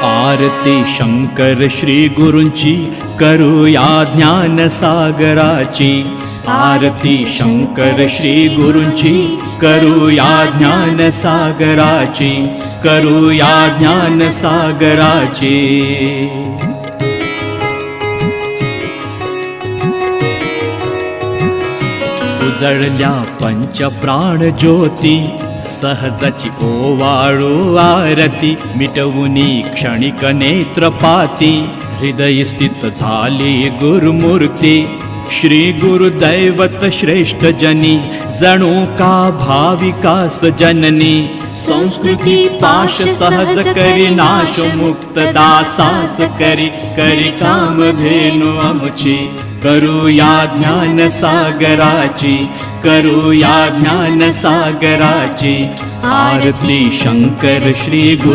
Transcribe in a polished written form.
आरती शंकर श्री गुरूंची करूया ज्ञान सागराची। आरती शंकर श्री गुरूंची करूया ज्ञान सागराची, करूया ज्ञान सागराची। उजळल्या पंच प्राण ज्योती, सहजची ओवाळू आरती। मिटवुनी क्षणिक नेत्रपाती, हृदय स्थित झाली गुरुमूर्ती। श्री गुरुदैवत श्रेष्ठ जनी, जणू का भाविकास जननी। संस्कृती पाश सहज करी नाश, मुक्त दासास करी करी कामधेनु आमची। करूया ज्ञान सागराची, करूया ज्ञान सागराची। आरती शंकर श्री गुरु